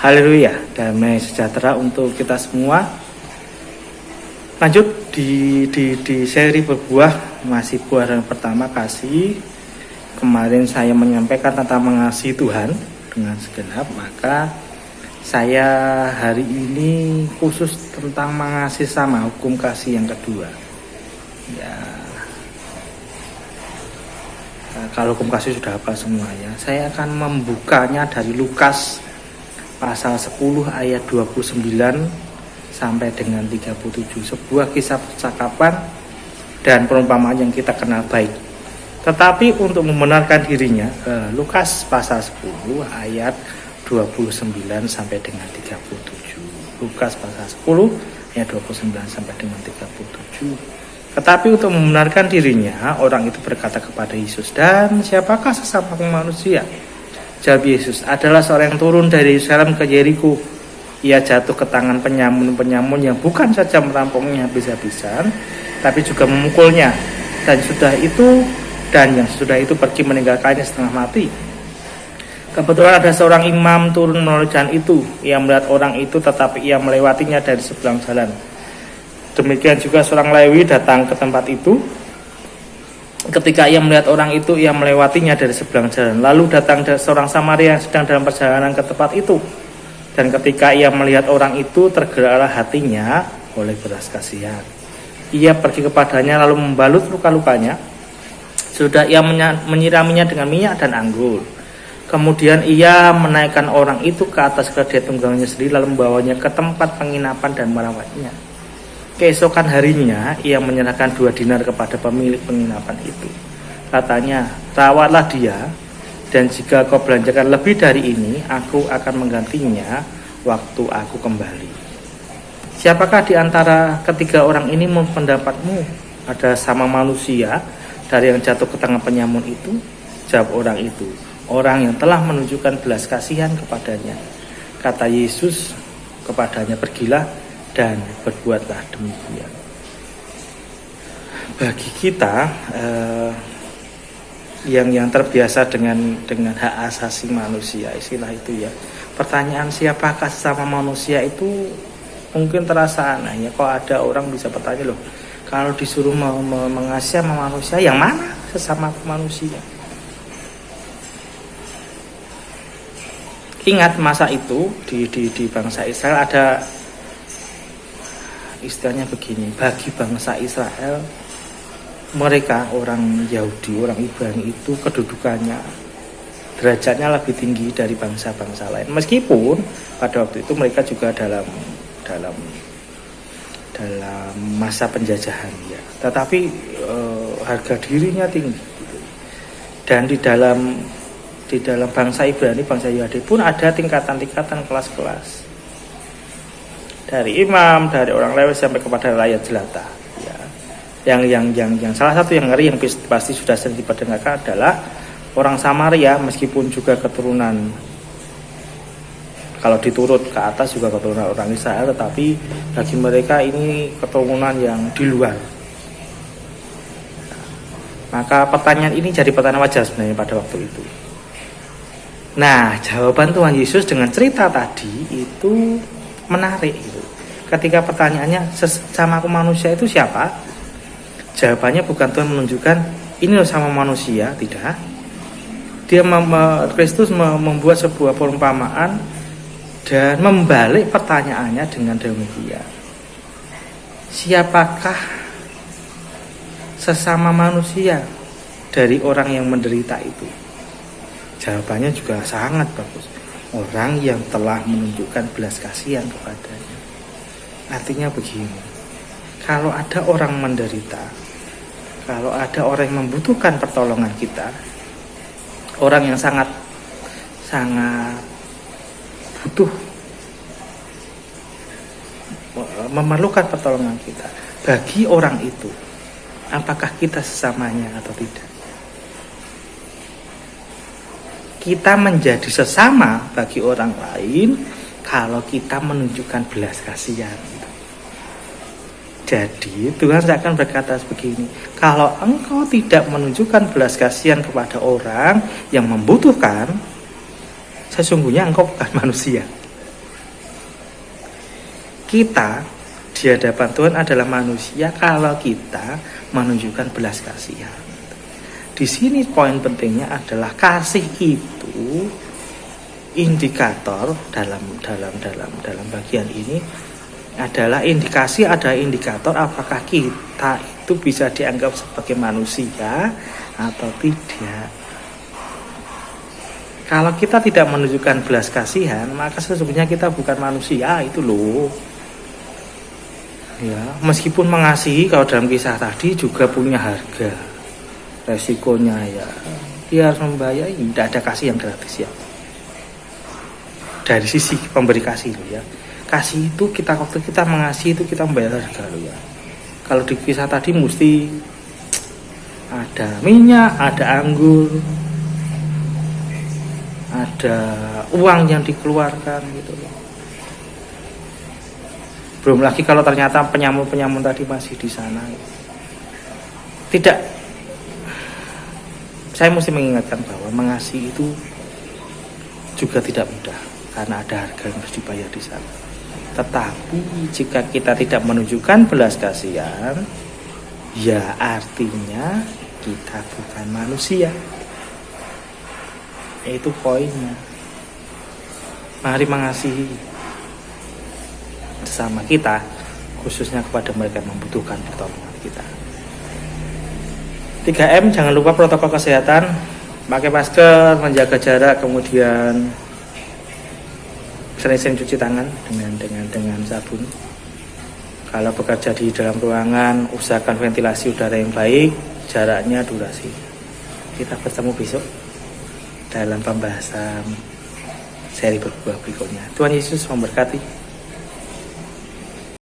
Haleluya, damai sejahtera untuk kita semua. Lanjut di seri berbuah, masih buah dan pertama kasih. Kemarin saya menyampaikan tentang mengasihi Tuhan dengan segenap, maka saya hari ini khusus tentang mengasihi sama, hukum kasih yang kedua. Ya, kalau hukum kasih sudah hafal semua ya. Saya akan membukanya dari Lukas pasal 10 ayat 29 sampai dengan 37. Sebuah kisah percakapan dan perumpamaan yang kita kenal baik. Tetapi untuk membenarkan dirinya, Lukas pasal 10 ayat 29 sampai dengan 37. Lukas pasal 10 ayat 29 sampai dengan 37. Tetapi untuk membenarkan dirinya, orang itu berkata kepada Yesus, "Dan siapakah sesama manusia?" Jawab Yesus, "Adalah seorang yang turun dari Yerusalem ke Yeriko. Ia jatuh ke tangan penyamun-penyamun yang bukan saja merampoknya habis-habisan, tapi juga memukulnya. Dan yang sudah itu pergi meninggalkannya setengah mati. Kebetulan ada seorang imam turun melalui jalan itu. Ia melihat orang itu, tetapi ia melewatinya dari seberang jalan. Demikian juga seorang Lewi datang ke tempat itu. Ketika ia melihat orang itu, ia melewatinya dari seberang jalan. Lalu datang seorang Samaria yang sedang dalam perjalanan ke tempat itu. Dan ketika ia melihat orang itu, tergeraklah hatinya oleh belas kasihan. Ia pergi kepadanya lalu membalut luka-lukanya. Sudah ia menyiraminya dengan minyak dan anggur. Kemudian ia menaikkan orang itu ke atas keledai tunggangannya sendiri, lalu membawanya ke tempat penginapan dan merawatnya. Keesokan harinya ia menyerahkan 2 dinar kepada pemilik penginapan itu. Katanya, "Rawatlah dia, dan jika kau belanjakan lebih dari ini, aku akan menggantinya waktu aku kembali." Siapakah di antara ketiga orang ini menurut pendapatmu ada sama manusia dari yang jatuh ke tangan penyamun itu? Jawab orang itu, "Orang yang telah menunjukkan belas kasihan kepadanya." Kata Yesus kepadanya, "Pergilah dan berbuatlah demikian." Bagi kita yang terbiasa dengan hak asasi manusia, istilah itu ya, pertanyaan siapakah sesama manusia itu mungkin terasa aneh ya. Kok ada orang bisa bertanya, loh, kalau disuruh mengasihi sama manusia, yang mana sesama manusia? Ingat masa itu di bangsa Israel ada istilahnya begini, bagi bangsa Israel, mereka orang Yahudi, orang Ibrani itu kedudukannya, derajatnya lebih tinggi dari bangsa-bangsa lain. Meskipun pada waktu itu mereka juga dalam masa penjajahan ya, tetapi harga dirinya tinggi. Dan di dalam bangsa Ibrani, bangsa Yahudi pun ada tingkatan-tingkatan, kelas-kelas. Dari imam, dari orang Lewi sampai kepada rakyat jelata. Ya. Yang salah satu yang ngeri yang pasti sudah sering diperdengarkan adalah orang Samaria, meskipun juga keturunan, kalau diturut ke atas juga keturunan orang Israel, tetapi bagi mereka ini keturunan yang di luar. Maka pertanyaan ini jadi pertanyaan wajar sebenarnya pada waktu itu. Nah, jawaban Tuhan Yesus dengan cerita tadi itu menarik gitu. Ketika pertanyaannya, sesama aku manusia itu siapa? Jawabannya bukan Tuhan menunjukkan ini loh sama manusia, tidak. Dia Kristus membuat sebuah perumpamaan dan membalik pertanyaannya dengan demikian. Siapakah sesama manusia dari orang yang menderita itu? Jawabannya juga sangat bagus. Orang yang telah menunjukkan belas kasihan kepadanya. Artinya begini, kalau ada orang menderita, kalau ada orang yang membutuhkan pertolongan kita, orang yang sangat butuh, memerlukan pertolongan kita, bagi orang itu, apakah kita sesamanya atau tidak? Kita menjadi sesama bagi orang lain kalau kita menunjukkan belas kasihan. Jadi Tuhan akan berkata begini, kalau engkau tidak menunjukkan belas kasihan kepada orang yang membutuhkan, sesungguhnya engkau bukan manusia. kita di hadapan Tuhan adalah manusia kalau kita menunjukkan belas kasihan. Di sini poin pentingnya adalah kasih itu indikator dalam bagian ini adalah ada indikator apakah kita itu bisa dianggap sebagai manusia atau tidak. Kalau kita tidak menunjukkan belas kasihan, maka sesungguhnya kita bukan manusia itu loh. Ya, meskipun mengasihi kalau dalam kisah tadi juga punya harga. Resikonya ya dia harus membayar, tidak ada kasih yang gratis ya. Dari sisi pemberi kasih loh ya. Kasih itu waktu kita mengasihi itu kita membayar harga loh ya. Kalau di kisah tadi mesti ada minyak, ada anggur, ada uang yang dikeluarkan gitu loh. Belum lagi kalau ternyata penyamun tadi masih di sana. Tidak, saya mesti mengingatkan bahwa mengasihi itu juga tidak mudah karena ada harga yang harus dibayar di sana. Tetapi jika kita tidak menunjukkan belas kasihan, ya artinya kita bukan manusia. Itu poinnya. Mari mengasihi bersama kita, khususnya kepada mereka yang membutuhkan pertolongan kita. 3M, jangan lupa protokol kesehatan, pakai masker, menjaga jarak, kemudian sering-sering cuci tangan dengan sabun. Kalau bekerja di dalam ruangan, usahakan ventilasi udara yang baik, jaraknya, durasi. Kita bertemu besok dalam pembahasan seri berbuah berikutnya. Tuhan Yesus memberkati.